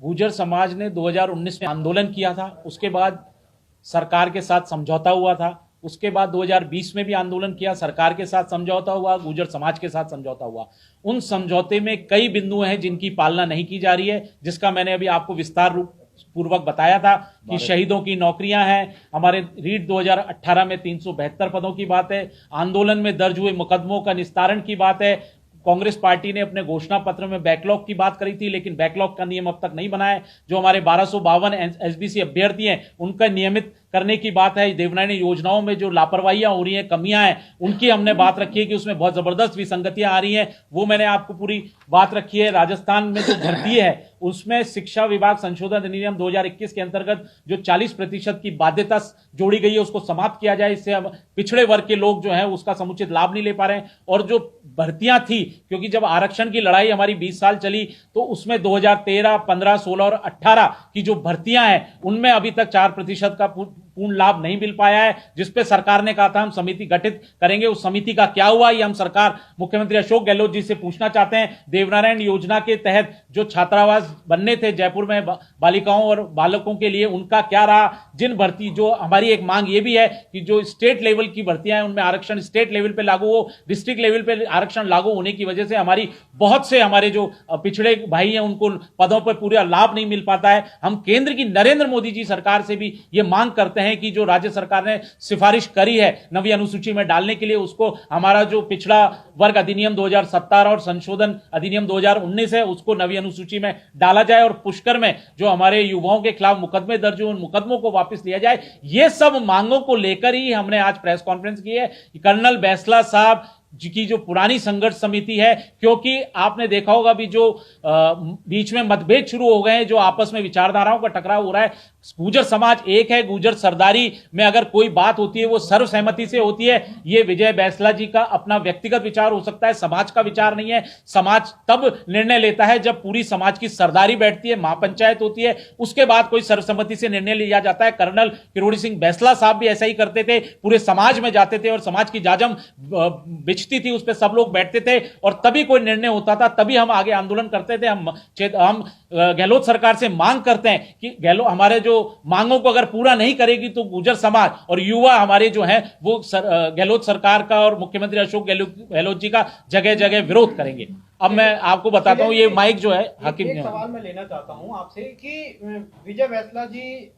गुर्जर समाज ने 2019 में आंदोलन किया था, उसके बाद सरकार के साथ समझौता हुआ था, उसके बाद 2020 में भी आंदोलन किया, सरकार के साथ समझौता हुआ, गुर्जर समाज के साथ समझौता हुआ। उन समझौते में कई बिंदु हैं जिनकी पालना नहीं की जा रही है, जिसका मैंने अभी आपको विस्तार रूप पूर्वक बताया था कि शहीदों की नौकरियां हैं, हमारे रीट 2018 में 372 पदों की बात है, आंदोलन में दर्ज हुए मुकदमों का निस्तारण की बात है। कांग्रेस पार्टी ने अपने घोषणा पत्र में बैकलॉग की बात करी थी, लेकिन बैकलॉग का नियम अब तक नहीं बना है। जो हमारे 1252 एसबीसी अभ्यर्थी हैं उनका नियमित करने की बात है। देवनारायण योजनाओं में जो लापरवाहियां हो रही हैं, कमियां हैं, उनकी हमने बात रखी है कि उसमें बहुत जबरदस्त विसंगतियां आ रही हैं, वो मैंने आपको पूरी बात रखी है। राजस्थान में जो भर्ती है उसमें शिक्षा विभाग संशोधन अधिनियम 2021 के अंतर्गत जो 40% की बाध्यता जोड़ी गई है उसको समाप्त किया जाए, इससे अब पिछड़े वर्ग के लोग जो है उसका समुचित लाभ नहीं ले पा रहे हैं। और जो भर्तियां थी, क्योंकि जब आरक्षण की लड़ाई हमारी 20 साल चली तो उसमें 2013, 15, 16 और 18 की जो भर्तियां हैं उनमें अभी तक 4% का पूर्ण लाभ नहीं मिल पाया है, जिसपे सरकार ने कहा था हम समिति गठित करेंगे। उस समिति का क्या हुआ, ये हम सरकार मुख्यमंत्री अशोक गहलोत जी से पूछना चाहते हैं। देवनारायण योजना के तहत जो छात्रावास बनने थे जयपुर में बालिकाओं और बालकों के लिए, उनका क्या रहा। जिन भर्ती, जो हमारी एक मांग ये भी है कि जो स्टेट लेवल की भर्तियां हैं उनमें आरक्षण स्टेट लेवल पे लागू हो। डिस्ट्रिक्ट लेवल पे आरक्षण लागू होने की वजह से हमारी बहुत से हमारे जो पिछड़े भाई हैं उनको पदों पर पूरा लाभ नहीं मिल पाता है। हम केंद्र की नरेंद्र मोदी जी सरकार से भी ये मांग करते हैं कि जो राज्य सरकार ने सिफारिश करी है नवी अनुसूची में डालने के लिए, उसको हमारा जो पिछड़ा वर्ग अधिनियम 2017 और संशोधन अधिनियम 2019 है उसको नवी अनुसूची में डाला जाए और पुष्कर में जो हमारे युवाओं के खिलाफ मुकदमे दर्ज हुए उन मुकदमों को वापस लिया जाए। ये सब मांगों को लेकर ही हमने आज प्रेस कॉन्फ्रेंस की है। कर्नल बैंसला साहब की जो पुरानी संघर्ष समिति है, क्योंकि आपने देखा होगा भी जो बीच में मतभेद शुरू हो गए हैं, जो आपस में विचारधाराओं का टकराव हो रहा है। गुर्जर समाज एक है, गुर्जर सरदारी में अगर कोई बात होती है वो सर्वसहमति से होती है। ये विजय बैंसला जी का अपना व्यक्तिगत विचार हो सकता है, समाज का विचार नहीं है। समाज तब निर्णय लेता है जब पूरी समाज की सरदारी बैठती है, महापंचायत होती है, उसके बाद कोई सर्वसम्मति से निर्णय लिया जाता है। कर्नल किरोड़ी सिंह बैंसला साहब भी ऐसा ही करते थे, पूरे समाज में जाते थे और समाज की जाजम बिछती थी, उस पर सब लोग बैठते थे और तभी कोई निर्णय होता था, तभी हम आगे आंदोलन करते थे। हम गहलोत सरकार से मांग करते हैं कि गहलोत हमारे जो मांगों को अगर पूरा नहीं करेगी तो गुर्जर समाज और युवा हमारे जो हैं वो गहलोत सरकार का और मुख्यमंत्री अशोक गहलोत जी का जगह जगह विरोध करेंगे। अब मैं आपको बताता हूं, ये माइक जो है हाकिम, एक सवाल मैं लेना चाहता हूं आपसे कि विजय बैंसला जी,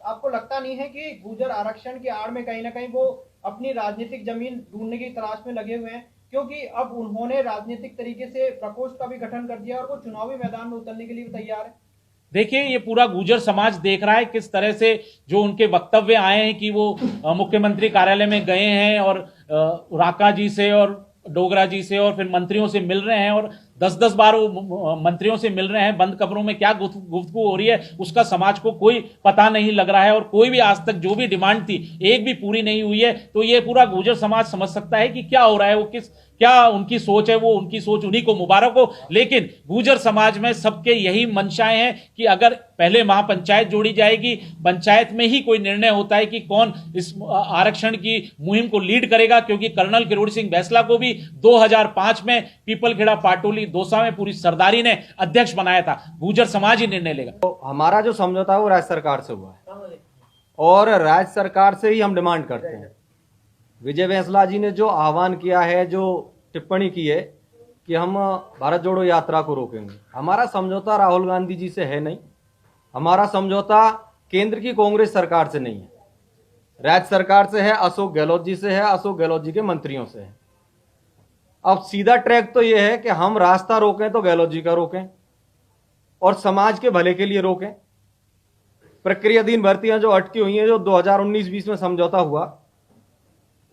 आपको लगता नहीं है कि गुर्जर आरक्षण की आड़ में कहीं ना कहीं वो अपनी राजनीतिक जमीन ढूंढने की तलाश में लगे हुए हैं, क्योंकि अब उन्होंने राजनीतिक तरीके से प्रकोष्ठ का भी गठन कर दिया और वो चुनावी मैदान में उतरने के लिए भी तैयार है? देखिए, ये पूरा गुर्जर समाज देख रहा है किस तरह से जो उनके वक्तव्य आए हैं कि वो मुख्यमंत्री कार्यालय में गए हैं और राका जी से और डोगरा जी से और फिर मंत्रियों से मिल रहे हैं और 10-10 बार वो मंत्रियों से मिल रहे हैं। बंद कमरों में क्या गुफ्तगू हो रही है उसका समाज को कोई पता नहीं लग रहा है और कोई भी आज तक जो भी डिमांड थी एक भी पूरी नहीं हुई है। तो ये पूरा गुर्जर समाज समझ सकता है कि क्या हो रहा है, वो क्या उनकी सोच है, वो उनकी सोच उन्हीं को मुबारक हो। लेकिन गुर्जर समाज में सबके यही मंशाएं हैं कि अगर पहले महापंचायत जोड़ी जाएगी, पंचायत में ही कोई निर्णय होता है कि कौन इस आरक्षण की मुहिम को लीड करेगा, क्योंकि कर्नल किरोड़ी सिंह बैंसला को भी 2005 में पीपलखेड़ा पाटोली दौसा में पूरी सरदारी ने अध्यक्ष बनाया था। गुर्जर समाज ही निर्णय लेगा। तो हमारा जो समझौता है वो राज्य सरकार से हुआ है और राज्य सरकार से ही हम डिमांड करते हैं। विजय बैंसला जी ने जो आह्वान किया है, जो टिप्पणी की है कि हम भारत जोड़ो यात्रा को रोकेंगे, हमारा समझौता राहुल गांधी जी से है नहीं, हमारा समझौता केंद्र की कांग्रेस सरकार से नहीं है, राज्य सरकार से है, अशोक गहलोत जी से है, अशोक गहलोत जी के मंत्रियों से है। अब सीधा ट्रैक तो यह है कि हम रास्ता रोकें तो गहलोत जी का रोकें और समाज के भले के लिए रोकें। प्रक्रियाधीन भर्तियां जो अटकी हुई हैं, जो 2019-20 में समझौता हुआ,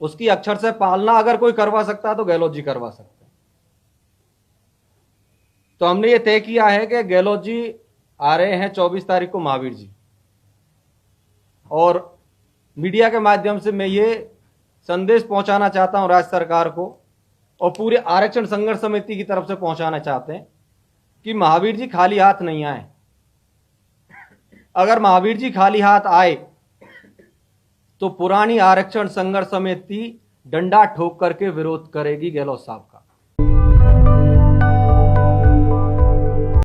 उसकी अक्षर से पालना अगर कोई करवा सकता है तो गहलोत जी करवा सकते हैं। तो हमने ये तय किया है कि गहलोत जी आ रहे हैं 24 तारीख को महावीर जी, और मीडिया के माध्यम से मैं ये संदेश पहुंचाना चाहता हूं राज्य सरकार को और पूरे आरक्षण संघर्ष समिति की तरफ से पहुंचाना चाहते हैं कि महावीर जी खाली हाथ नहीं आए। अगर महावीर जी खाली हाथ आए तो पुरानी आरक्षण संघर्ष समिति डंडा ठोक करके विरोध करेगी गहलोत साहब का।